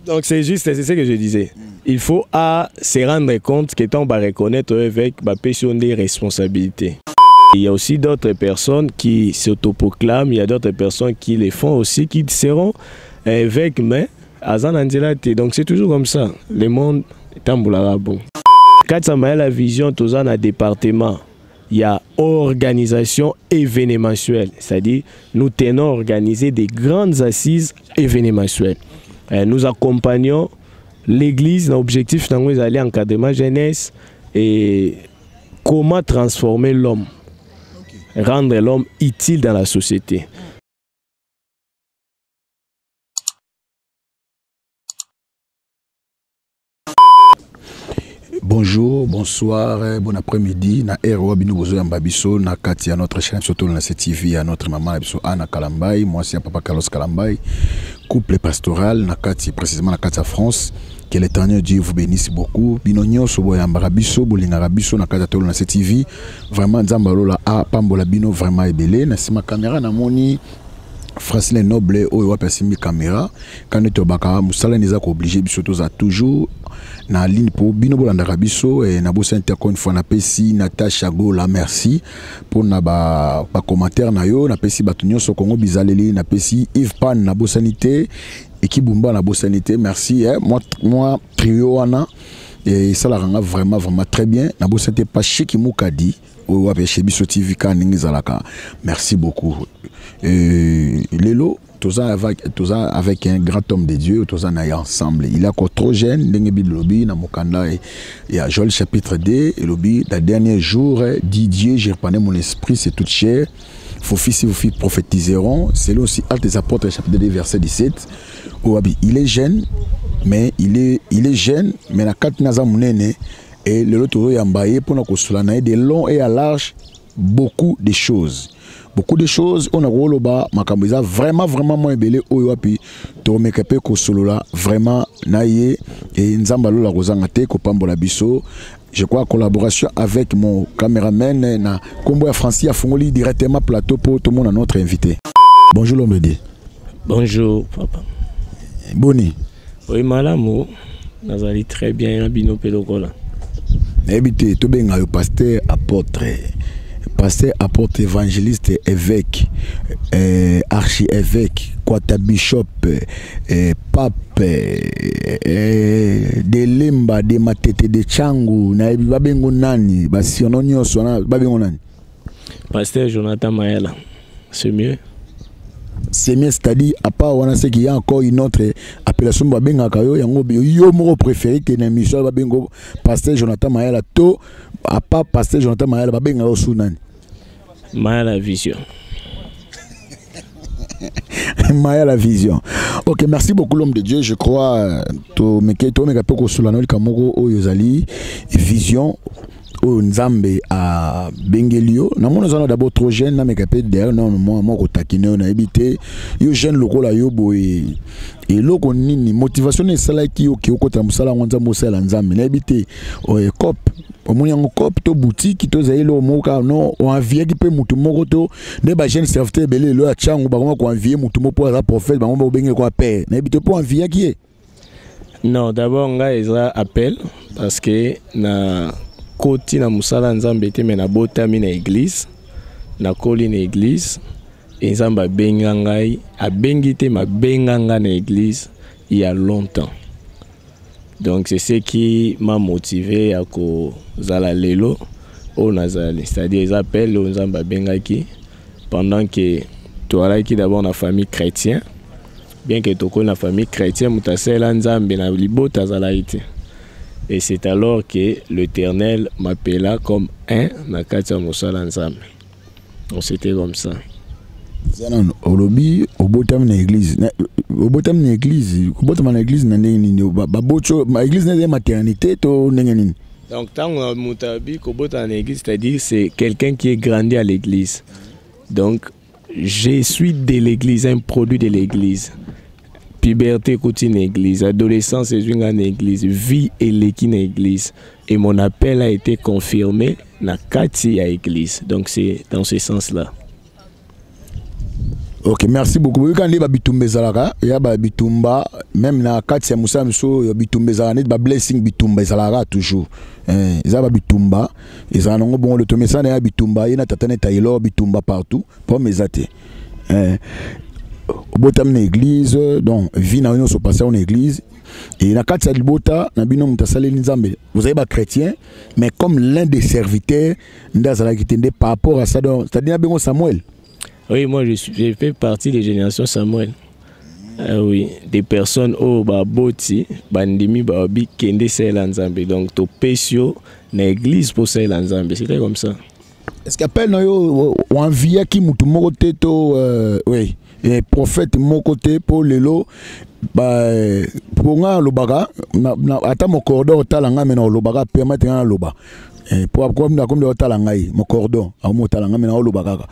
Donc c'est juste, c'est ce que je disais. Il faut se rendre compte que on va reconnaître avec la question des responsabilités. Il y a aussi d'autres personnes qui s'autoproclament, il y a d'autres personnes qui les font aussi, qui seront avec, mais donc c'est toujours comme ça. Le monde est en boulot. Quand ça m'a la vision, tous en un département. Il y a organisation événementielle, c'est-à-dire nous tenons à organiser des grandes assises événementielles. Nous accompagnons l'église, l'objectif c'est d'aller encadrement jeunesse et comment transformer l'homme, rendre l'homme utile dans la société. Bonjour, bonsoir, bon après-midi. Na RO Bino Bozo Yambabiso, na Katia, notre chaîne, surtout na CTV, à notre maman Anna Kalambay, moi c'est Papa Carlos Kalambay, couple pastoral, na Katia, précisément na Katia France. Que l'Éternel Dieu vous bénisse beaucoup. Binonyo sobo Yambarabiso, Bolingarabiso, na Katia Tolo na CTV. Vraiment, Zambalola a Pambola Bino vraiment ébélé. Na si ma caméra na moni. Francine Noble oyo wapesimbi caméra quand tu baka musala neza ko obligé biso toza toujours na ligne pour bino bolanda biso et na bossa intercon fois na pesi Natasha Gola merci pour na ba commentaire na yo na pesi batunyo so Kongo bizaleli na pesi Yves Pan na bossanité équipe Bumba na bossanité merci moi trio wana et ça la rend vraiment très bien na bossanité pas Chiki Moukadi oyo wapeche biso TV ka ningizalaka merci beaucoup. Lélo, tous avec un grand homme de Dieu, tous ensemble. Il est encore trop jeune, lobby, na Mokanda, il y a Joël chapitre 2, et lobby, le dernier jour, Didier, j'ai repané mon esprit, c'est tout cher. Vos fils et vos filles prophétiseront. C'est là aussi Actes des Apôtres, chapitre 2, verset 17. Il est jeune, mais la carte n'a pas et le lot est embaillé pour nous consoler de long et à large, beaucoup de choses. Beaucoup de choses, on a roloba, makambiza vraiment moins belé oyoapi, tomekepe ko solola vraiment naie et nzambalo la rozangate ko pambola biso. Je crois collaboration avec mon caméraman na Combo ya Francis a fongoli directement plateau pour tout le monde à notre invité. Bonjour l'homme de Dieu. Bonjour papa. Boni. Oui malamu, nazali très bien bino pelokola. Habité to benga yo pasteur apôtre. Pasteur, apôtre, évangéliste, évêque, archi-évêque, quata-bishop, pape, de limba, de matete, de changu, na babengo nani, basiono nyoso, babengo nani. Pasteur Jonathan Mayala, c'est mieux. C'est mieux, c'est-à-dire, à part, on a ce qu'il y a encore une autre appellation, babenga kayo, yo mo préféré que na mission babengo, pasteur Jonathan Mayala, to, à part pasteur Jonathan Mayala, babenga osu nani. Maya la vision. Maya la vision. Ok, merci beaucoup l'homme de Dieu. Je crois to meka poko solano kamoko oyozali vision o nzambe a bengelio. Na mona zana d'abord trop jeune na meka pe derrière non moi ko takine na habité yo jeune lokola yo boy et loko nini motivation esala ki oki okota musala ngonza mosala nzambe na habité o cop au moins cop to boutique to zailo moka non on envie qui peut mutu moko to ne ba jeune serviteur belé lo a changu ba ko envier mutu mo pour prophète ba mo bengé ko père na habité pour envier qui est. Non, d'abord nga ezra appel parce que na koti na musala nzambe te mena botami na église na koli na église et nzamba benga ngai abengi te ma benga nga na église il y a longtemps. Donc c'est ce qui m'a motivé à ko zala lelo au nazali, c'est-à-dire les appels au nzamba benga ki pendant que toi qui d'abord na famille chrétienne, bien que toko na famille chrétienne mutasela nzambe na libota zala ite. Et c'est alors que l'Éternel m'appela comme un Nakatia Moussala Nzambe. Donc c'était comme ça. Au lobby, au bottom de l'église. Au bottom de l'église. Au bottom de l'église, l'église n'est pas maternité. Donc, tant que Moutabi, au bottom de l'église, c'est-à-dire c'est quelqu'un qui est grandi à l'église. Donc, je suis de l'église, un produit de l'église. Puberté côté l'église, adolescence est une église, vie et l'équipe église. Et mon appel a été confirmé dans 4 à l'église. Donc c'est dans ce sens-là. Ok, merci beaucoup. Quand on bitumba zalaka, il y a bitumba, même na kati ya musa miso ya bitumba zalaka, ba blessing bitumba zalaka toujours. Ils ont bitumba, ils ont bon le tomesa na bitumba, il y a tatane tailo bitumba partout, pour mes athées. Au botam na église, donc vie na se passer en église. Et na kati ya libota na bino mutasale nzambe. Vous avez pas chrétien, mais comme l'un des serviteurs ndazala kitende par rapport à ça, c'est-à-dire bien Samuel. Oui, moi je fais partie des générations Samuel. Oui, des personnes au boti, bandimi babi kende selanzambe. Donc to pesio na église pour selanzambe. C'était comme ça. Est-ce qu'appelle yo envie qui mutu moko teto oui, et prophète mon côté pour lelo ba pour nga lobaka na ata mo cordon talanga mena lobaka permettre nga loba. Pour comme de talanga mon cordon a mo talanga mena lobaka.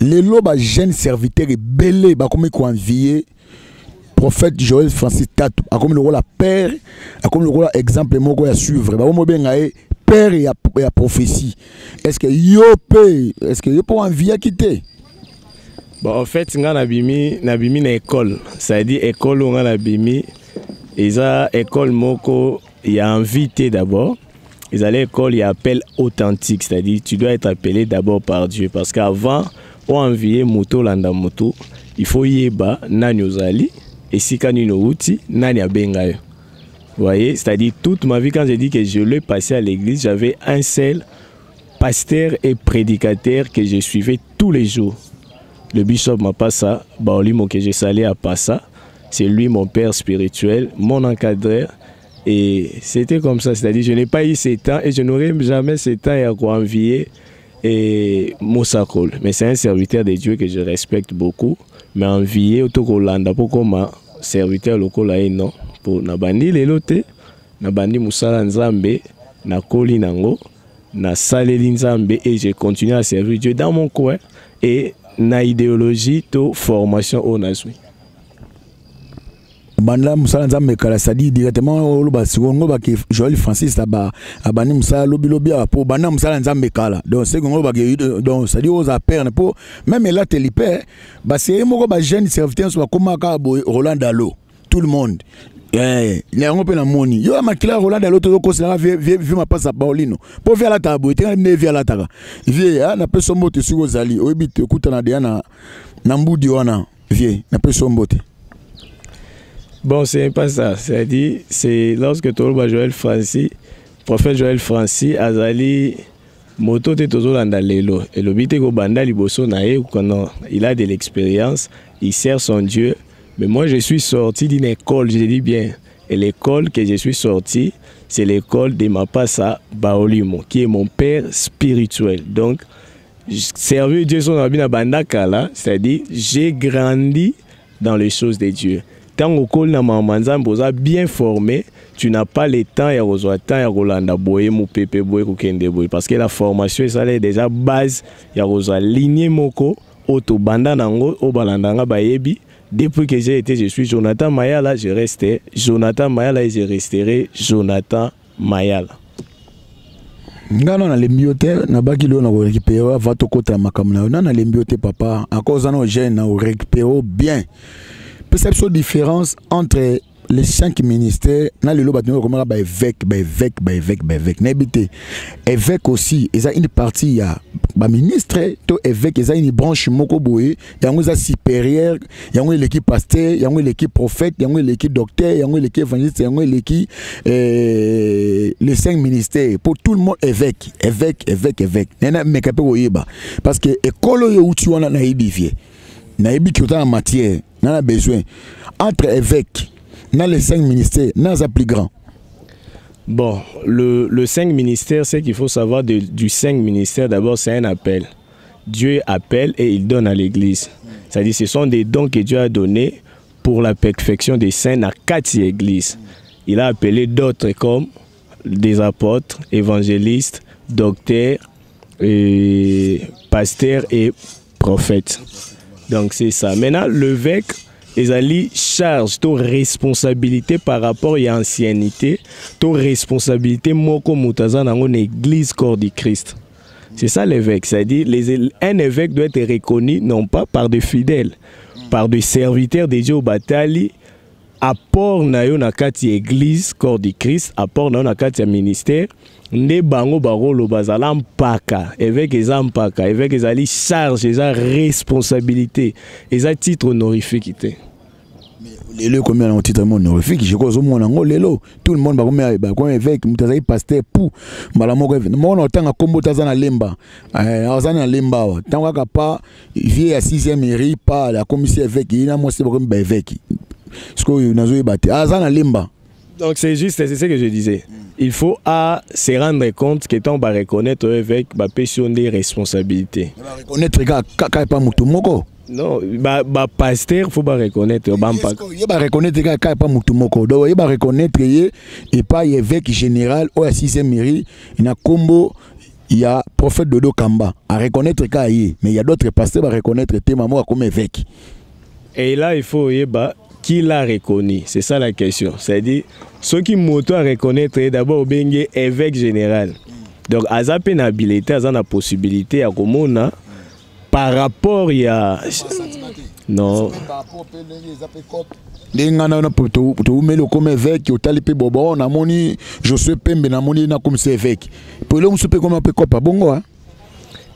Les lobes jeunes serviteurs et belé ba comme ko envier prophète Joël Francis Tatou a comme le rôle père a comme le rôle exemple moko à suivre ba mo benga père et à prophétie. Est-ce que yo peut envier quitter? Bon, en fait nga nabimi na école, ça veut dire école nga nabimi eza école moko il y a invité d'abord. Ils allaient à l'école, il y a appel authentique, c'est-à-dire tu dois être appelé d'abord par Dieu parce qu'avant on envié moto landa moto, il faut yeba nani ozali et si kani no uti nani abenga yo. Vous voyez, c'est-à-dire toute ma vie quand j'ai dit que je l'ai passé à l'église, j'avais un seul pasteur et prédicateur que je suivais tous les jours. Le bishop m'a pas ça, Baolimo que j'ai salé à Passa, c'est lui mon père spirituel, mon encadreur. Et c'était comme ça, c'est-à-dire je n'ai pas eu ces temps et je n'aurai jamais ces temps à envier et Moussakol. Mais c'est un serviteur de Dieu que je respecte beaucoup. Mais envier Otokolanda pour comme serviteur local non. Pour Nabandi Lelote, Nabandi Moussala Nzambe, Nakoli Nango, na Saleli Nzambe et j'ai continué à servir Dieu dans mon coin et na idéologie to formation au Nasui. Banda Moussala Nzambe kala sadi directement au ba seconde ba ki Joël Francis aba abani Moussala lobi pour banda Moussala Nzambe kala donc seconde ba donc ça dit aux appels pour même là telipé ba c'est moko ba jeune serviteur soit comme ka Roland Dalo tout le monde les on peut la moni yo makila Roland Dalo to ko sera vie ma passe à Paulino pour faire la table te ne via la taka vie na pe sombote sur ozali obite écoute na dia na mbudi wana vie na pe sombote. Bon, c'est pas ça. C'est-à-dire, c'est lorsque Toloba Joël Francis, prophète Joël Francis, Azali, Moto te tozo landa lelo. Et le bite ko banda liboso nae, il a de l'expérience, il sert son Dieu. Mais moi, je suis sorti d'une école, je dis bien. Et l'école que je suis sorti, c'est l'école de Mapassa Baolimo, qui est mon père spirituel. Donc, servir Dieu son abina banda kala, c'est-à-dire, j'ai grandi dans les choses de Dieu. Tant au col na mamanzam boza bien formé, tu n'as pas le temps ya rozwa temps ya rolanda boye mu pepe boye ko kende boye parce que la formation ça est déjà base ya rozwa lignée moko auto banda nango o balandanga bayebi. Depuis que j'ai été, je suis Jonathan Mayala, je restais Jonathan Mayala et je resterai Jonathan Mayala. Ngana na lembiote na baki lo na récupérer va to kota makamna na lembiote papa à cause na jeune na récupérer bien. Perception différence entre les 5 ministères, na le lobatino comme ba évêque n'habité évêque aussi ils a une partie ya ba ministre to évêque ils a une branche moko boye yango za supérieur yango l'équipe pasteur yango l'équipe prophète yango l'équipe docteur yango l'équipe évangéliste yango l'équipe les 5 ministères pour tout le monde évêque nena mekape oyeba parce que école yo uti wana na ibifié na ibi ki en matière n'a besoin entre évêques dans les 5 ministères, dans les plus grands. Bon, le 5 ministères, c'est qu'il faut savoir du 5 ministères, d'abord c'est un appel. Dieu appelle et il donne à l'église. C'est-à-dire ce sont des dons que Dieu a donnés pour la perfection des saints à 4 églises. Il a appelé d'autres comme des apôtres, évangélistes, docteurs, pasteurs et prophètes. Donc c'est ça. Maintenant, l'évêque, ils ont charge, ton responsabilité par rapport à l'ancienneté, ton responsabilité moko mutaza dans l'église corps du Christ. C'est ça l'évêque. C'est-à-dire un évêque doit être reconnu non pas par des fidèles, par des serviteurs de Dieu au Batali, apport na yo na kati église corps du Christ, apport na yo na kati ya ministère, nde bango barolo bazala mpaka, évêque eza mpaka, évêque ezali charge, eza responsabilité, eza titre honorifique te. Lelo combien un titre honorifique, je crois au monde ngo lelo, tout le monde ba comme évêque, mutazayi pasteur pour mbala moko évêque. Mo na tanga kombo tazana lemba. Azana lemba wa. Tanga ka pas vie ya 6e mairie pas la commission évêque, ina mo c'est comme évêque. Ce que nazo yebate. Azana lemba. Donc c'est juste, c'est ce que je disais. Il faut se rendre compte que tant va reconnaître évêque, va pécher des responsabilités. Reconnaître ka pas mutu moko. Non, pasteur faut pas reconnaître. Il va reconnaître ka pas mutu moko. Donc il va reconnaître et pas évêque général ou à 6e mairie, il a combo. Il y a prophète Dodo Kamba à reconnaître ka mais il y a d'autres pasteurs à reconnaître tes mamans comme évêque. Et là il faut qui l'a reconnu, c'est ça la question. C'est-à-dire, ceux qui m'auto à reconnaître d'abord bengue évêque général. Donc, à ça peine habilité, à la possibilité à comment par rapport il y a non. L'engana pour mettre comme évêque au talipe bobo na moni je sais pembe na moni na comme c'est évêque. Pour l'homme souper comme un peu cop bongo hein.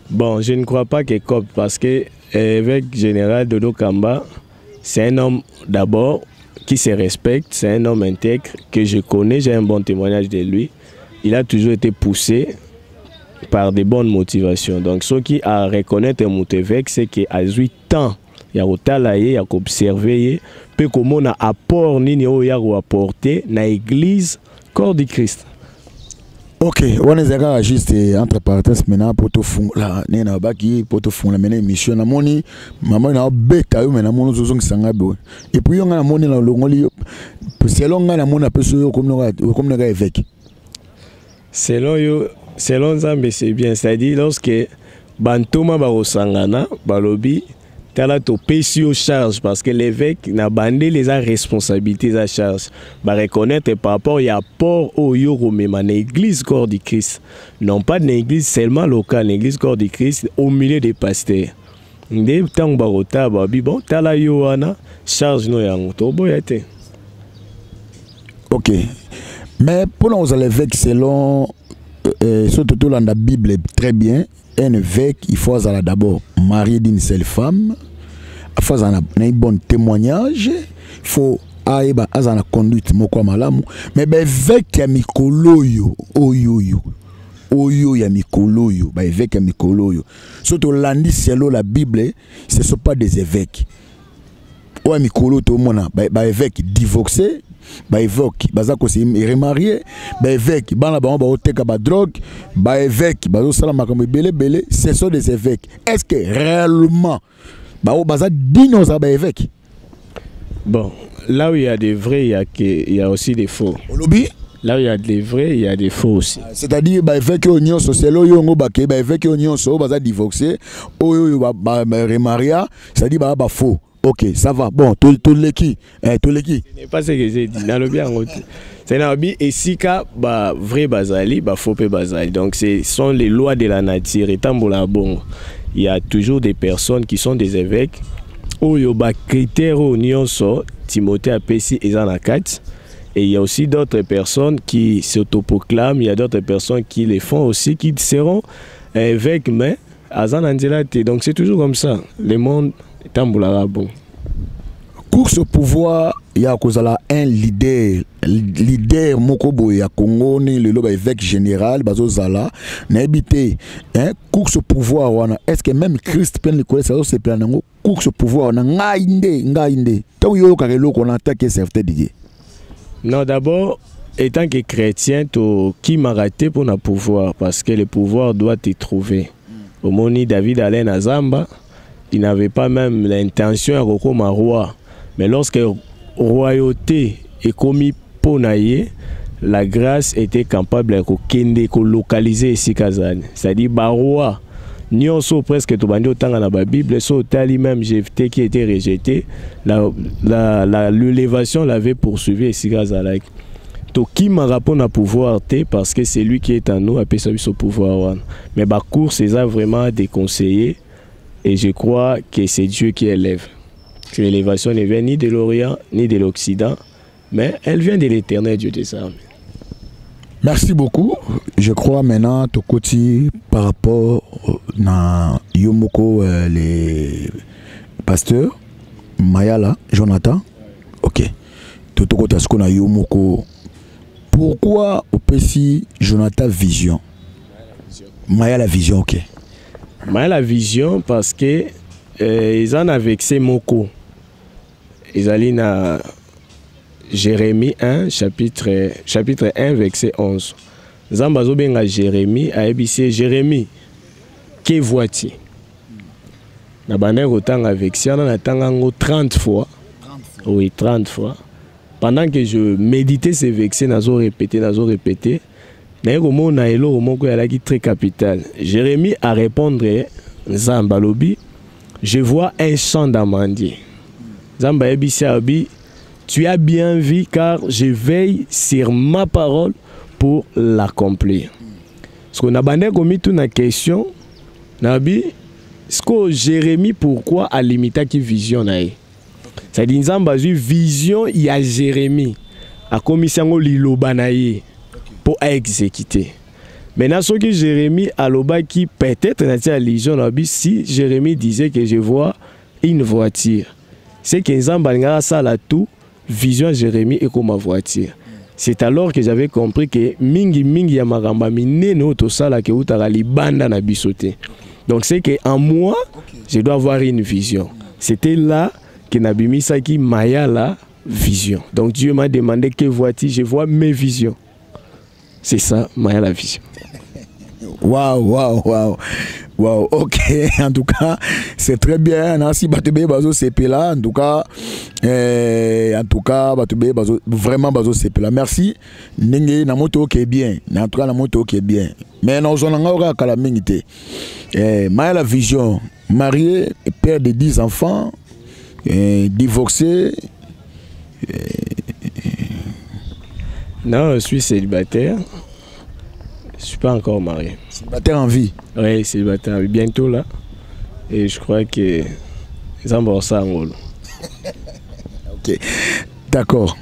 Bon, je ne crois pas que cop parce que évêque général Dodo Kamba c'est un homme d'abord qui se respecte, c'est un homme intègre que je connais, j'ai un bon témoignage de lui. Il a toujours été poussé par des bonnes motivations. Donc ce qui a reconnaître un évêque, c'est qu'à 8 ans, il y a otalaye, il y a observé, peu comme on a apport ni il y a apporté dans l'église corps du Christ. Ok, on est juste entre parenthèses maintenant pour te fond là, nena baki pour te fond la mener mission na moni, maman na beta yo mena mono zozong sanga bo. Et puis on a moni na longoli, selon na moni apeso yo comme na évêque. Selon Zambe c'est bien, c'est-à-dire lorsque bantoma ba osangana balobi tala to pesio charge parce que l'évêque n'a bandé les responsabilités à charge va reconnaître par rapport il y a apport au yoro même l'église corps du Christ non pas de l'église seulement locale l'église corps du Christ au milieu des pasteurs ndé tang barota babi bon tala yoana charge no yango to boyate. OK, mais pour nous l'évêque selon surtout dans la Bible très bien. Un évêque, il faut d'abord marier d'une seule femme, il faut un bon témoignage, il faut avoir une conduite mais évêque ya mikoloyo oyo ya mikoloyo ba évêque ya mikoloyo surtout landi selon la Bible ce sont pas des évêques o mikolo to mona ba évêque divorcé ba évêque baza ko se remarié ba évêque bana ba oteka ba drogue ba évêque bazo sala makambo belé ce sont des évêques. Est-ce que réellement baza digne aux ba évêque? Bon, là où il y a des vrais, il y a aussi des faux. Là où il y a des vrais, il y a des faux aussi. C'est-à-dire ba évêque onyo so selo yo ngo baké ba évêque onyo so baza divorcé oyo ba remarié, c'est-à-dire ba faux. Ok, ça va. Bon, tout l'équipe. Tout l'équipe. Ce n'est pas ce que j'ai dit. C'est un et si bah vrai bazali, bah faux bazali. Donc ce sont les lois de la nature. Et tant bon, il y a toujours des personnes qui sont des évêques. Où il y a des critères où Timothée a péché et Zanakat. Et il y a aussi d'autres personnes qui s'autoproclament. Il y a d'autres personnes qui les font aussi, qui seront évêques, mais à Zanandelate. Donc c'est toujours comme ça. Le monde. Bon. Course au pouvoir, il y a un leader mokobo ya Congo ni le loba évêque général bazozala na habité course au pouvoir wana est-ce que même Christ peut le connaître ça c'est plan nango course au pouvoir na ngainde tant yo ka loko na attaquer serviteur Dieu. Non, d'abord étant que chrétien qui m'a raté pour le pouvoir parce que le pouvoir doit te trouver. Au moni David Alain Azamba il n'avait pas même l'intention de recommencer un roi. Mais lorsque la royauté est commise pour naïe, la grâce était capable de localiser ici Kazan. C'est-à-dire que le roi, nous sommes presque tout dans la Bible, c'est même Jephthé qui était rejeté, l'élévation l'avait poursuivi ici Kazan. qui m'a rapport à pouvoir parce que c'est lui qui est en nous, appelle ça au pouvoir. Mais bah cours c'est ça vraiment déconseillé et je crois que c'est Dieu qui élève. Que l'élévation ne vient ni de l'Orient ni de l'Occident, mais elle vient de l'Éternel Dieu des armées. Merci beaucoup. Je crois maintenant tout côté par rapport à Yomoko les pasteurs Mayala Jonathan. OK. Tout côté ce qu'on a Yomoko. Pourquoi au PC Jonathan Vision? Mayala Vision, OK. Mayala Vision parce que ils en avaient vexé Moko. Ils allaient dans Jérémie 1, chapitre 1, verset 11. Zambazo benga Jérémie a ébissé Jérémie. Que vois-tu? Na bande rotanga vexé, on a tangango 30 fois. Oui, 30 fois. Pendant que je méditais ces vexés, nazo répété. Naïromo na elo romoko yalaki très capital. Jérémie a répondre Zambalobi, je vois un champ d'amandier. Zamba ebisi abi, tu as bien vu car je veille sur ma parole pour l'accomplir. Parce qu'on a bandé commis toute la question, nabi, ce que Jérémie pourquoi a limité qui vision naï. C'est-à-dire Zamba vision il y a Jérémie a commission liloba naï pour exécuter. Maintenant, ce que Jérémie a loba qui peut-être n'a pas légion si Jérémie disait que je vois une voiture, c'est que Zamba ça la tout vision Jérémie est comme ma voiture. C'est alors que j'avais compris que mingi ya maramba mineno to sala ke utara libanda na bisoté. Donc c'est que en moi, je dois avoir une vision. C'était là que Nabimi Saki Maya la vision. Donc Dieu m'a demandé que vois-tu, je vois mes visions. C'est ça, Maya la vision. Waouh. Ok, en tout cas, c'est très bien. Nancy Batube Bazo CP là, en tout cas, Batube Bazo, vraiment Bazo CP là. Merci. Nengue Namoto qui est bien. En tout cas, Namoto qui est bien. Mais nous sommes encore à la minute. Maya la vision, marié, père de 10 enfants, divorcé. Non, je suis célibataire. Je ne suis pas encore marié. Célibataire en vie? Oui, célibataire en vie. Bientôt là. Et je crois que les gens ça en rôle. Ok. D'accord.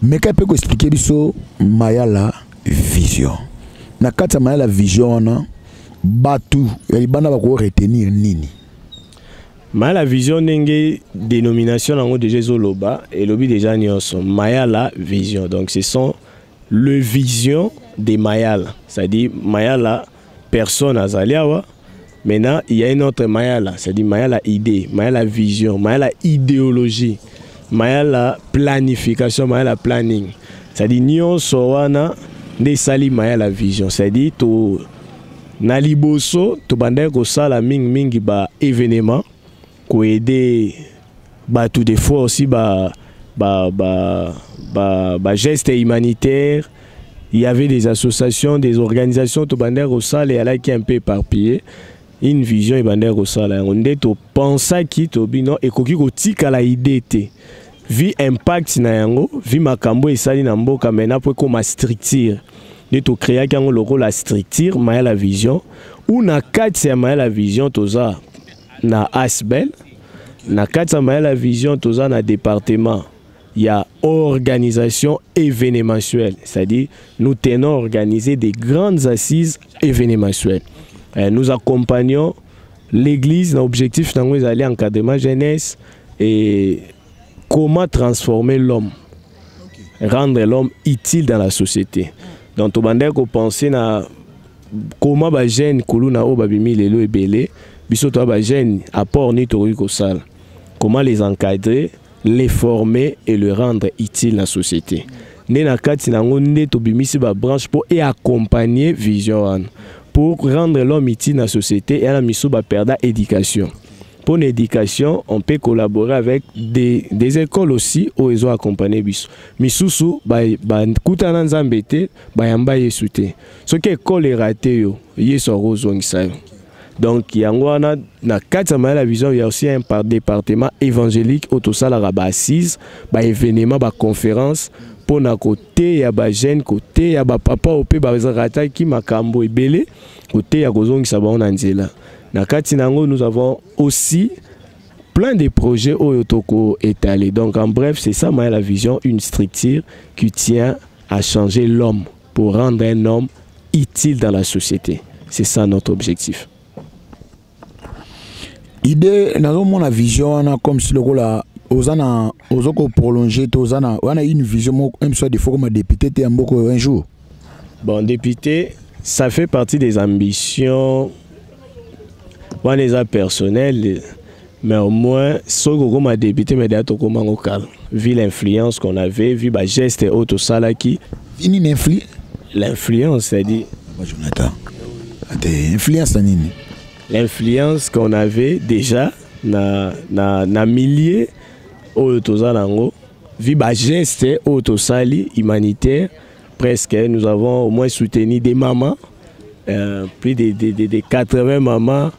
Mais qu'est-ce que vous expliquez sur Maya la vision? Na kata Maya la vision, Batu, il y a retenir nini? Maya la vision n'est dénomination en haut de Jésus Loba et lobby déjà nyonso. Maya la vision. Donc ce sont le vision de Mayala. C'est-à-dire Mayala, personne à Zaliawa. Maintenant, il y a une autre Mayala. C'est-à-dire Mayala idée, Mayala vision, Mayala idéologie, Mayala planification, Mayala planning. C'est-à-dire nyonso wana ne sali Mayala vision. C'est-à-dire to naliboso to bandai ko sala mingi ba événement ko aider ba tout des fois aussi ba gestes humanitaires. Il y avait des associations, des organisations to bandai ko sala et là qui un peu éparpillé. Une vision et bandai ko sala. On est to pensa qui to bino et koki ko tika la idée te. Vi impact na yango, vi makambo esali na mboka mena po ko ma structure. De to créer kango loko la structure, Maya la vision ou na kati ya Maya la vision toza na Asbel, na kati ya Maya la vision toza na département. Il y a organisation événementielle, c'est-à-dire nous tenons à organiser des grandes assises événementielles. Nous accompagnons l'église, l'objectif c'est d'aller encadrement jeunesse et comment transformer l'homme, rendre l'homme utile dans la société. Donc tu bandé ko penser na comment ba jeune kuluna o babimi lelo ebele biso to ba jeune apport ni to ko sala. Comment les encadrer, les former et le rendre utile à la société. Né na kati na ngonde to bimisi ba branche pour et accompagner vision pour rendre l'homme utile à la société et à la miso ba perda éducation. Pour l'éducation, on peut collaborer avec des écoles aussi où ils ont accompagné biso. Misusu ba kutana nzambete ba yamba yesute. Ce qui école est raté yo, yeso rozongisa. Donc yango na kati ya la vision il y a aussi un département évangélique autosala ba assise, ba événement, ba conférence pona côté ya ba jeune côté ya ba papa opé ba zalaka ki makambo ebele côté ya kozongisa ba na nzela na kati nango nous avons aussi plein de projets Oyotoko étalés. Donc en bref, c'est ça la vision, une structure qui tient à changer l'homme pour rendre un homme utile dans la société. C'est ça notre objectif. Idée, dans la vision, comme si le rôle Ozana prolonger, on a une vision, même soit des fois comme député, tu es un jour. Bon, député, ça fait partie des ambitions, on les a personnelles. Mais au moins, ce que m'a débuté, mais d'être comment au calme. Vu l'influence qu'on avait, vu les gestes et autres, ça là qui. L'influence, c'est-à-dire. Jonathan. L'influence, c'est nini? L'influence qu'on avait déjà, na milliers, autres, vu les gestes et autres, humanitaires, presque, nous avons au moins soutenu des mamans, plus de 80 mamans.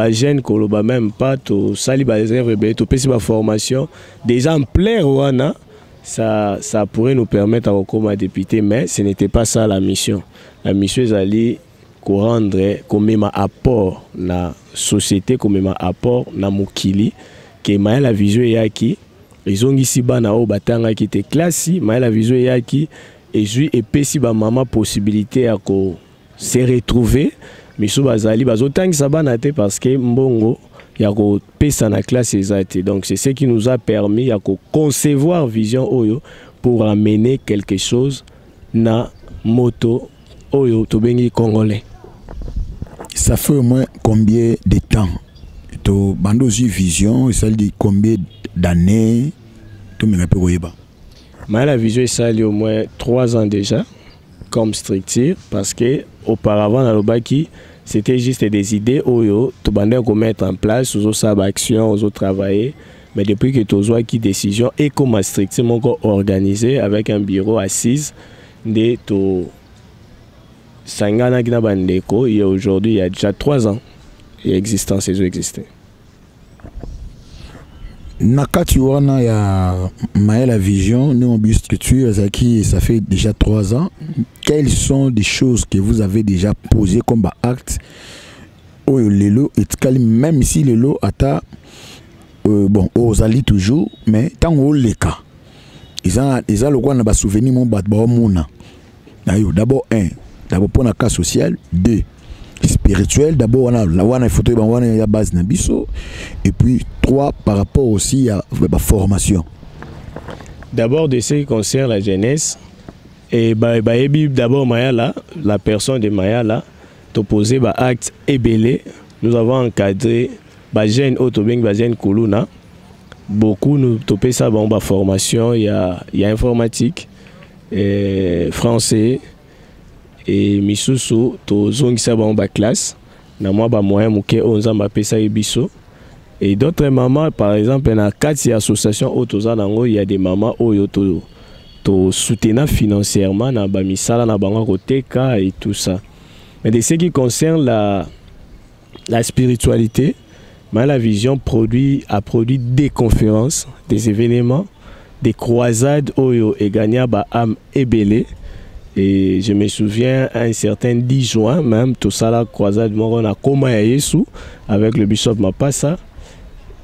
Jeune koloba même pas to sali ba réserve to pesi ba formation déjà en plein Rwanda ça pourrait nous permettre à comme député, mais ce n'était pas ça la mission est allée rendre comme un apport na société, comme un apport na mokili que la vision yaki ils ont ici bana o batanga qui était classe la vision yaki et pesi ba maman possibilité à ko se retrouver. Miso bazali bazotangi sabana te parce que mbongo ya ko pesa na classe ezate. Donc c'est ce qui nous a permis ya ko concevoir vision oyo pour amener quelque chose na moto oyo to bengi congolais. Ça fait au moins combien de temps to bandozi vision, ça dit combien d'années to me rappelle oyeba. La vision ça au moins 3 ans déjà comme structure parce que auparavant dans le baki c'était juste des idées oyo to bandé qu'on mettre en place aux autres actions aux autres travailler mais depuis que tu as qui décision et comme structure organisé avec un bureau assise de to sangana gina bandeko et aujourd'hui il y a déjà 3 ans et existence et existé. Nakati wana ya la vision, nous on structure ça fait déjà 3 ans. Quelles sont des choses que vous avez déjà posées comme acte au lelo et même si le lot ata bon aux alliés toujours mais tant au les cas ils ont le quoi na ba souvenir mon bat ba mona d'abord pour la cas social 2 spirituel d'abord on a la photo on a la base na biso et puis 3 par rapport aussi à la formation. D'abord de ce qui concerne la jeunesse et d'abord Mayala, la personne de Mayala t'opposé acte ébélé, nous avons encadré jeune autobeng jeune kuluna beaucoup nous topé ça formation il y a informatique français et misusu to zongisa ba classe na moi moyen muke onza pesa ebiso et d'autres mamans par exemple na 4 associations autoza nango il y a des mamans oyo to soutenir financièrement na ba misala na bango côté ka et tout ça. Mais de ce qui concerne la spiritualité, la vision a produit des conférences, des événements, des croisades oyo et gagna ba am ebele. Et je me souviens un certain 10 juin même tout ça la croisade on a Koma ya Yesu avec le bishop Mapassa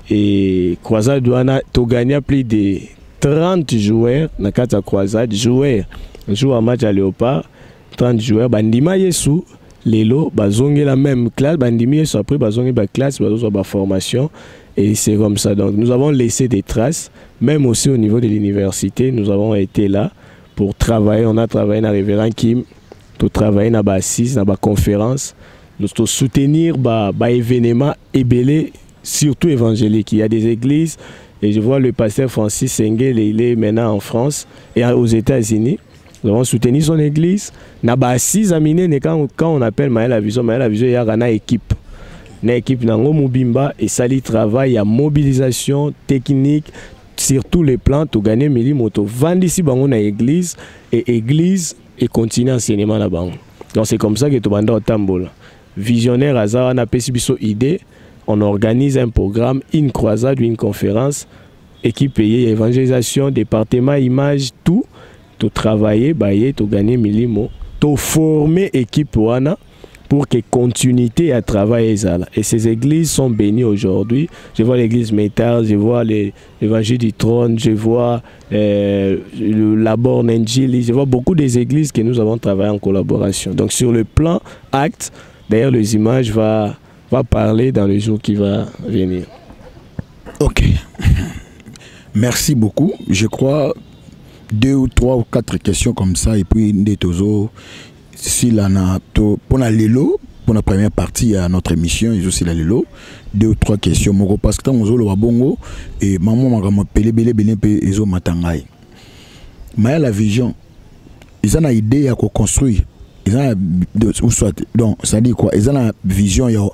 et croisade wana to gagna plus de 30 joueurs na kata croisade joueurs à match à Léopard 30 joueurs bandima Yesu lelo bazongi la même classe bandimi Yesu après bazongi ba classe bazo ba formation et c'est comme ça. Donc nous avons laissé des traces même aussi au niveau de l'université nous avons été là pour travailler. On a travaillé dans Révérend Kim, pour travailler dans la assise, dans la conférence, nous soutenir les événements ébélés, surtout évangéliques. Il y a des églises, et je vois le pasteur Francis Sengel, il est maintenant en France et aux États-Unis. Nous avons soutenu son église. Dans la assise, quand on appelle la vision, il y a une équipe. Une équipe dans Mobimba et ça y travaille, il y a mobilisation technique. Sur tous les plans, tu gagnes Mili Moto. Vendre ici, on a église et continue enseignement là-bas. Donc c'est comme ça que tu vas au Tambola. Visionnaire, Hazard, on a une idée. On organise un programme, une croisade, une conférence équipe payée, évangélisation, département, image, tout. Tu travailler, tu gagner milimo, tu former équipe wana pour que continuité à travailler. Et ces églises sont bénies aujourd'hui. Je vois l'église Métal, je vois l'évangile du trône, je vois le Labor Nenjili, je vois beaucoup des églises que nous avons travaillé en collaboration. Donc sur le plan acte, d'ailleurs les images va parler dans le jour qui va venir. Ok. Merci beaucoup. Je crois 2 ou 3 ou 4 questions comme ça et puis des tozo si la na pour la lelo pour la première partie à notre émission ils aussi la lelo 2 ou 3 questions moko parce que tant on lo bongo et maman m'a pelé belé pe ezo matangai mais la vision ils ont une idée à construire ils ont ou soit donc ça dit quoi ils ont la vision yo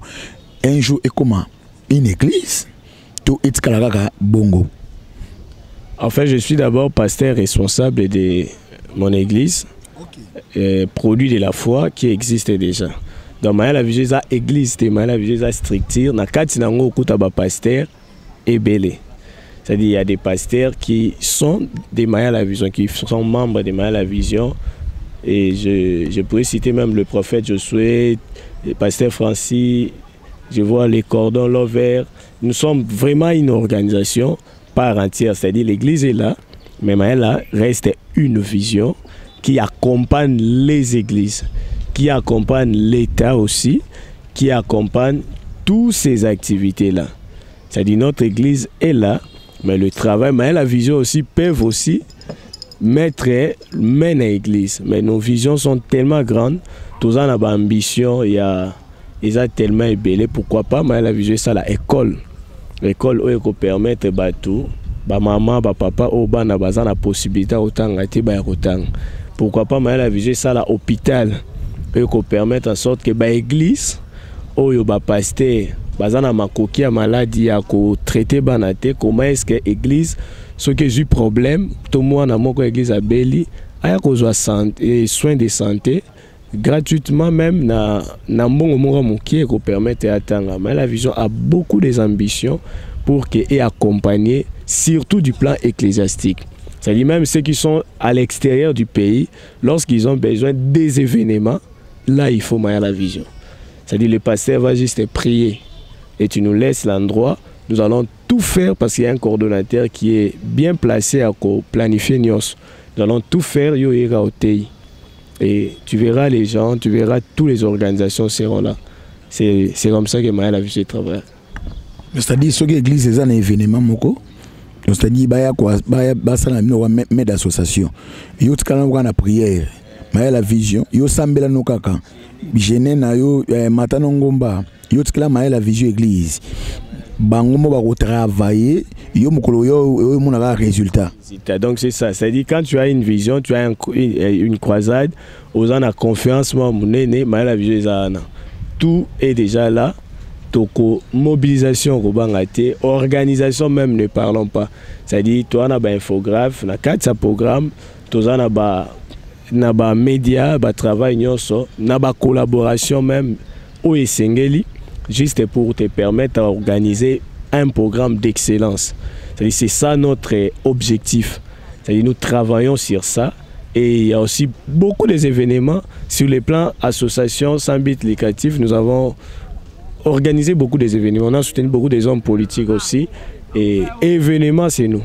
un jour et comment une église tout est kalaka bongo. En fait, je suis d'abord pasteur responsable de mon église, produit de la foi qui existe déjà. Donc, la vision de l'église, la vision de la structure, na kati nango kutaba pasteur et belé. C'est-à-dire il y a des pasteurs qui sont des Maya la vision, qui sont membres de Maya la vision. Et je pourrais citer même le prophète Josué, le pasteur Francis, je vois les cordons Lover. Nous sommes vraiment une organisation part entière, c'est-à-dire l'église est là, mais elle reste une vision qui accompagne les églises, qui accompagne l'État aussi, qui accompagne toutes ces activités-là. C'est-à-dire notre église est là, mais le travail, mais la vision aussi peuvent aussi mettre main à l'église. Mais nos visions sont tellement grandes, tous en avons ambition, ils ont tellement ébélé, pourquoi pas, mais la vision c'est la école. L'école où elle permet tout, maman, papa, au ban na bazan la possibilité autant gâter autant. Pourquoi pas mais la vision ça la hôpital où elle permet en sorte que église où yo pasteur bazan na makoki maladie à ko traiter banate comment est-ce que église ce que j'ai problème tout moi na moko église à Beli aya ko santé soins de santé gratuitement même na mbongo moko mokie ko permettre atanga mais la vision a beaucoup des ambitions pour que et accompagner surtout du plan ecclésiastique. C'est-à-dire même ceux qui sont à l'extérieur du pays lorsqu'ils ont besoin des événements là il faut mailler la vision. C'est-à-dire le pasteur va juste prier et tu nous laisses l'endroit, nous allons tout faire parce qu'il y a un coordonnateur qui est bien placé à planifier Nios. Nous allons tout faire yo ira au TI. Et tu verras les gens, tu verras toutes les organisations seront là. C'est comme ça que Maya la vision travaille. C'est-à-dire ce que l'église est un événement moko. C'est-à-dire ça na mino d'association. Yo tkana na prière. Maya la vision, yo sambela no kaka. Jene na yo matano ngomba. Yo tkala Maya la vision église. Bangomo ba travailler, yo mukolo yo monaka résultat. Donc c'est ça, c'est-à-dire quand tu as une vision, tu as une croisade, aux gens a confiance moi monene, Maya la vision ezana. Tout est déjà là. Toko mobilisation robangate, organisation même ne parlons pas. C'est-à-dire toi na ba infographe, na 4 programme, toi na ba média, ba travail nyonso, na ba collaboration même au esengeli juste pour te permettre d'organiser un programme d'excellence. C'est-à-dire c'est ça notre objectif. C'est-à-dire nous travaillons sur ça et il y a aussi beaucoup d'événements sur les plans association sans but lucratif. Nous avons organisé beaucoup d'événements. On a soutenu beaucoup des hommes politiques aussi. Et événements, c'est nous.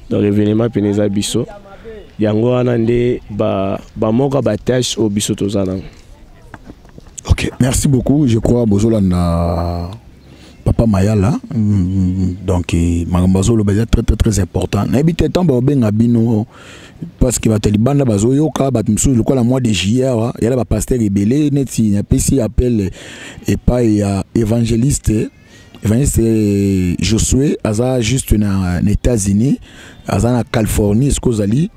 Donc, événements, Peneza Bisso. Yango Anande, Moka Batache au Bisso Tozana. Ok, merci beaucoup. Je crois que Papa Mayala. Donc, Magambazolo est très très important. N'habitez pas à Bino. Parce que les banda bazoyoka batmsu le quoi la mois de juillet il y a la pasteur rebellé net il y a PC appel et pas évangéliste Josué aza juste na États-Unis aza na Californie ce que ali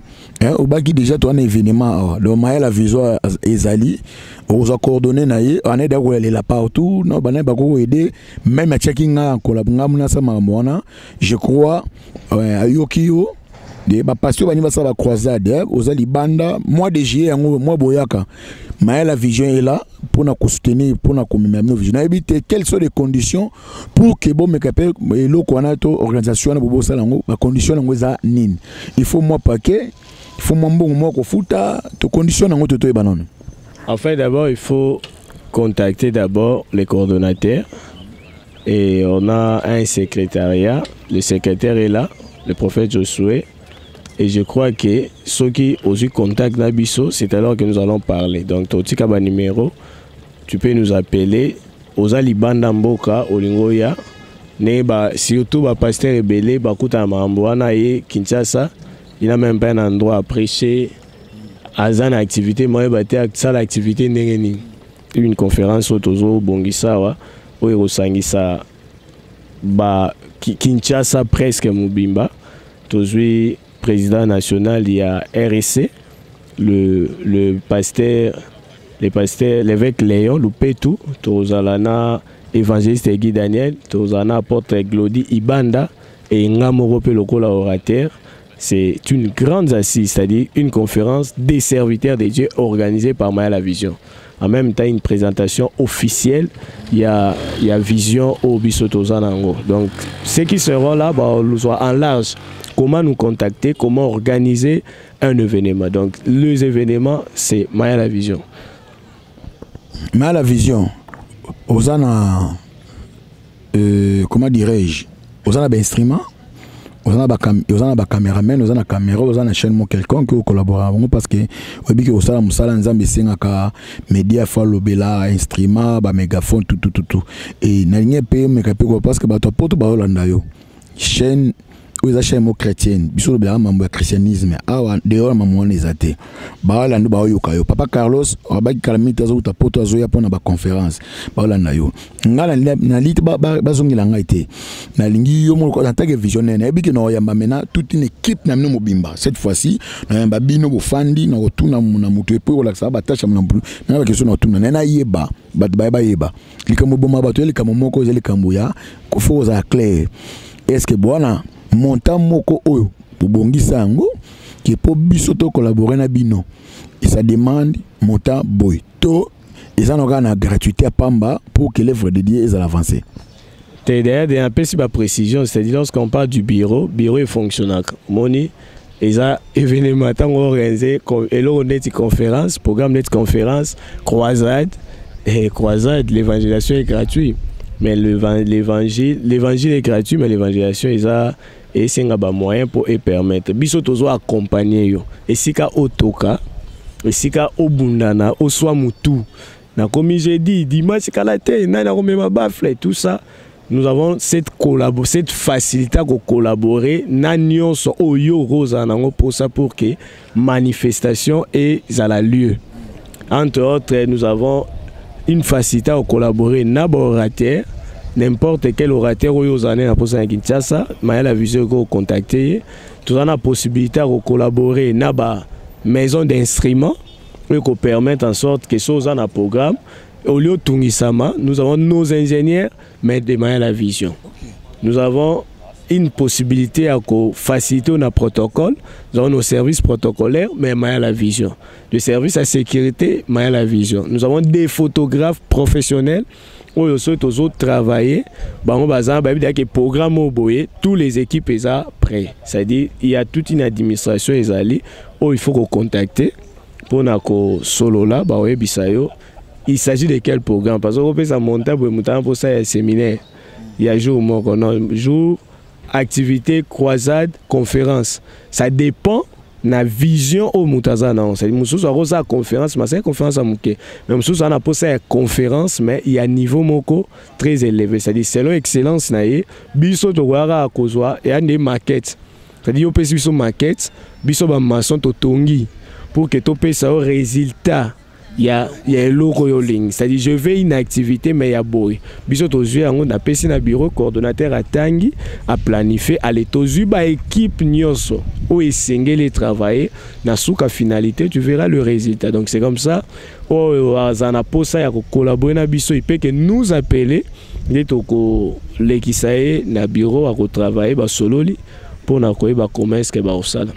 au baki déjà toi un événement le Maya la vision ezali aux coordonnées na ye on est d'accord là partout non bana bako aider même à checking en collab ngamna sama mona je crois ayokio de ba pasteur bani ba sa ba croisade aux alibanda mois de juillet mois boyaka mais la vision est là pour nous soutenir pour nous commémorer nos visions éviter quelles sont les conditions pour que bon mekape lo kona to organisation na bobo salango ba condition ngo za nini il faut moi paquet il faut mon bon moi ko futa to condition ngo to e banone. En fait d'abord il faut contacter d'abord les coordonnateurs et on a un secrétariat, le secrétaire est là, le prophète Josué. Et je crois que ceux qui ont eu contact d'Abisso, c'est alors que nous allons parler. Donc, tu as un numéro, tu peux nous appeler. Aux Alibanda Mboka, Olingoya, surtout le pasteur rebelle, Bakuta Mamboana et Kinshasa, il n'a même pas un endroit à prêcher. À une activité, moi, ça l'activité n'est une conférence au Tozo Bongisawa, au Hirosangisa, Kinshasa presque Mubimba, Tozo président national, il y a RSC, le pasteur, l'évêque Léon, le Pétou, Tozalana, évangéliste Guy Daniel, Tozana, apôtre Glody Ibanda et Ngamorope, le collaborateur. C'est une grande assise, c'est-à-dire une conférence des serviteurs de Dieu organisée par Maya la Vision. En même temps, une présentation officielle, il y a Vision au Bissotozanango. Donc, ceux qui seront là, nous serons en large. Comment nous contacter, comment organiser un événement. Donc, les événements, c'est Maya la Vision. Maya la Vision, Osana, comment dirais-je, Osana instrument, Osana caméraman, Osana caméra, Osana chaîne quelconque qui collabore parce que Osana Moussala Nzambe Sengaka, média Falobela, instrument, mégaphone, tout. Et n'a payé parce que Batopoto Baolanda yo. Chaîne aux achats chrétiennes, bisous le mambo christianisme, dehors maman les athées. Baolanda Baoyokayo. Papa Carlos, Abaki Kalamita Zouta Poto Azoya pour la conférence. Baolanda yo. Ngala na lit bazongi langa été. Na lingi yo mo en tant que visionnaire, na biki no yamba mena toute une équipe na mino mobimba. Cette fois-ci, na yamba bino bo fandi na otuna na mutu pour la sa batacha na plus. Na ba question na otuna na yeba, bat ba yeba. Likambo boma bato likambo moko zeli kambuya, ko fo za clair. Est-ce que bwana montant moko oyo bobongisa yango qui pour biso to collaborer na bino et ça demande montant boy to et ça n'aura na gratuité à pamba pour que l'œuvre de Dieu ait avancé. Derrière un peu si ma précision, c'est-à-dire lorsqu'on parle du bureau est fonctionnel. Moni et ça événement tant organisé et là on est conférence, programme de conférence, croisade et croisade, l'évangélisation est gratuite. Mais l'évangile est gratuit, mais l'évangélisation et c'est un moyen pour permettre. Biso tozo accompagner yo. Et si ka otoka, et si ka obundana, o soit mutu. Na comme j'ai dit, dimanche kalate, na ma bafle, tout ça. Nous avons cette facilité à collaborer. Na nyonso oyo rosa nango pour ça pour que manifestation ait la lieu. Entre autres, nous avons une facilité à collaborer orateur, n'importe quel orateur où vous en êtes à Kinshasa, Maya la Vision que vous contactez, tout en a possibilité à collaborer dans maison d'instruments qui permettent en sorte que ce soit un programme. Au lieu de Tungisama, nous avons nos ingénieurs, mais de Maya la Vision. Nous avons une possibilité à faciliter notre protocole. Nous avons nos services protocolaires, mais Maya la Vision. Le service à sécurité, Maya la Vision. Nous avons des photographes professionnels où ils sont travailler. Le programme tous les équipes sont prêts. C'est-à-dire il y a toute une administration où il faut contacter pour nous solo là. Il s'agit de quel programme? Parce que ça monte pour ça un séminaire. Il y a jour activité, croisade, conférence. Ça dépend de la vision au Moutazana. C'est-à-dire que la conférence, mais c'est une conférence à Mouké. Même si on a posé une conférence, mais il y a un niveau moko très élevé. C'est-à-dire selon l'excellence, biso to wara akozwa et a des maquettes. C'est-à-dire que biso maquette, biso ba maçon to tongi pour que to pese au résultat. Il y a un logo yoling, c'est-à-dire je vais une activité mais il y a boy. Biso tozu on a pesi na bureau coordonnateur à Tangi à planifier aller tozu ba équipe nyonso ou esengeli travailler na souka finalité tu verras le résultat. Donc c'est comme ça oh azana posa ya collaborer na biso il peut que nous appeler les toko l'équisae na bureau à travailler ba sololi pour na koyeba commerce que ba osala.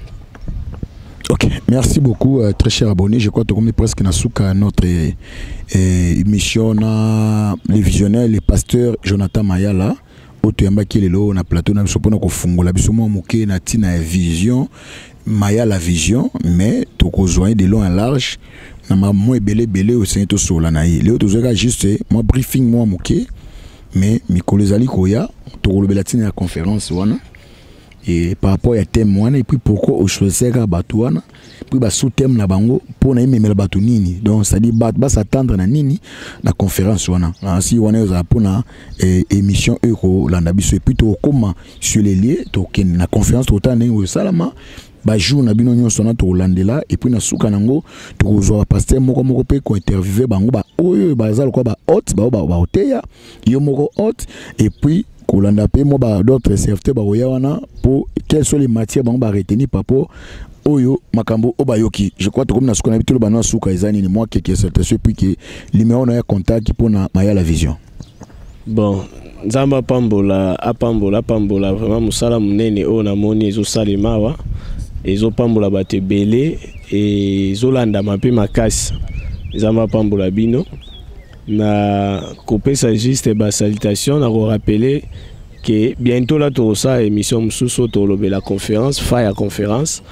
Ok, merci beaucoup, très cher abonné. Je crois que tu es presque dans notre émission, les visionnaires, les pasteurs, Jonathan Mayala. Otoyamba qui est là, on a plateau, on a besoin de faire la besoin de na tina vision, Maya la vision, mais tu as de long et large. Na moi belé au sein de sola naï. Les autres gens juste moi briefing moi mouké, mais Mikolo Zali Koya, tu as la tina conférence wana. Et par rapport à thème wana et puis pourquoi au choisir batouana puis ba sous thème na bango pour na imemela batu nini donc ça dit ba s'attendre na nini na conférence wana ainsi wana za pona émission euro landa biso et puis to comment sur les lieux to ken na conférence to tande au salama ba jour na bino nyonso na to landela et puis na suka nango to kozwa pasteur moko pe ko interviewer bango ba oyo ba za ko ba hot ba oteya yo moko hot et puis kolanda pe mo ba d'autres serviteurs ba wana pour quelles sont les matières ba retenir papo oyo makambo obayoki. Je crois que comme na suka na bitolo ba na suka ezani ni moi qui certifié puis que numéro na contact pour na Maya la vision. Bon, nzamba pambola vraiment musala munene o na moni ezo salemawa ezo pambola bate belé et zolanda mape makasi. Nzamba pambola bino na kopesa juste ba salutation na rappeler que bientôt là tout ça émission mususu to lobe la conférence fire conférence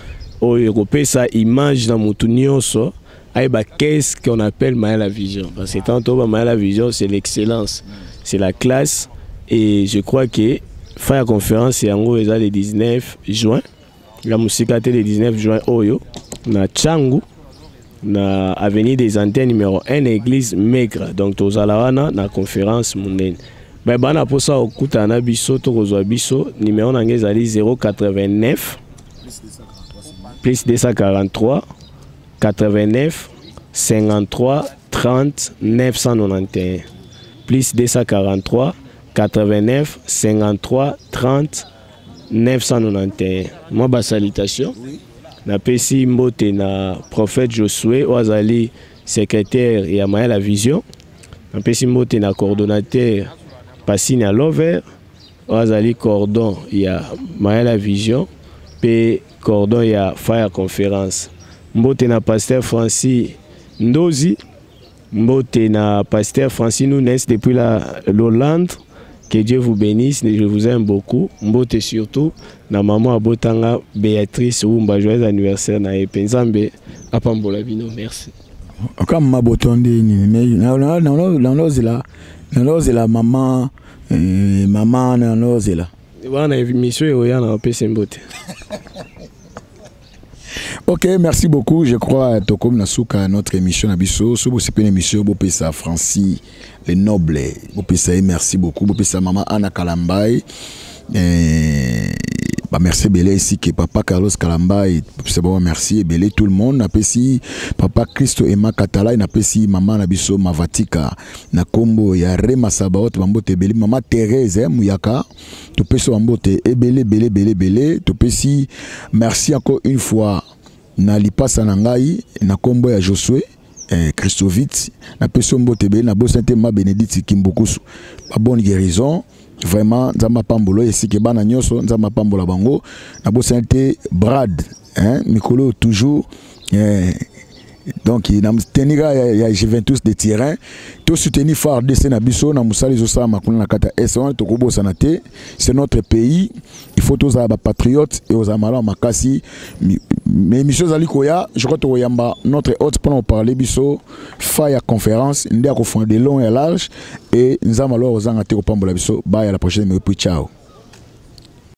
au kopesa image na mutu nyonso aiba qu'est-ce qu'on appelle Maya la vision parce que tantôt Maya la vision c'est l'excellence, c'est la classe et je crois que fire conférence c'est en gros le 19 juin la musique le 19 juin oyo na Changu na avenue des Antennes numéro 1 église Maigre donc tozalawana na conférence monene mais bana posa okuta na biso to kozwa biso numéro na ngezali 089 plus 243 89 53 30 991 plus 243 89 53 30 991 moi ba salutation na pesi mbote na prophète Josué Oazali secrétaire et Maya la vision na pesi mbote na coordonnateur Passine à l'over Oazali cordon ya Maya la vision pe cordon ya fire conférence mbote na pasteur Francis Ndozi mbote na pasteur Francis Nunes depuis l'Hollande. Que Dieu vous bénisse, je vous aime beaucoup. Mbote surtout na maman abotanga Béatrice Oumba, joyeux anniversaire na Epenzambe apambola bino, merci. Comme ma botonde ni mais na maman maman na nozela. Wana émission yoya na pese mbote. Ok, merci beaucoup. Je crois que comme Nasuka notre émission Nabiso, c'est une émission Bopesa Francis les nobles. Bopesa merci beaucoup. Bopesa maman Anna Kalambai. Merci Belé ici que papa Carlos Kalambai. C'est bon, merci Belé tout le monde. Napesi papa Christo Emma Katala. Napesi maman Nabiso Mavatika. Nakombo ya Rema Sabaot Bambote Belé. Maman Thérèse Mouyaka. Topesi Bambote Belé. Topesi merci encore une fois. Na lipasa nangai na kombo ya Josué Christovitz na peso mbote be na bosante ma Bénédicte Kimbukusu ba bonne guérison vraiment nzamba pambolo esike bana nyoso nzamba pambola bango na bosante Brad Mikolo toujours donc il a tenira ya Juventus de terrain tout soutenir fort de Senabiso na musali zo sa makuna na kata S1 to kobo sanate c'est notre pays il faut tous aba patriotes et aux amala makasi mais mission zali koya je crois to yamba notre hôte pour parler biso fire conférence ndia ko fonder long et large et nzamalo ozanga te ko pambola biso ba ya la prochaine mais puis ciao.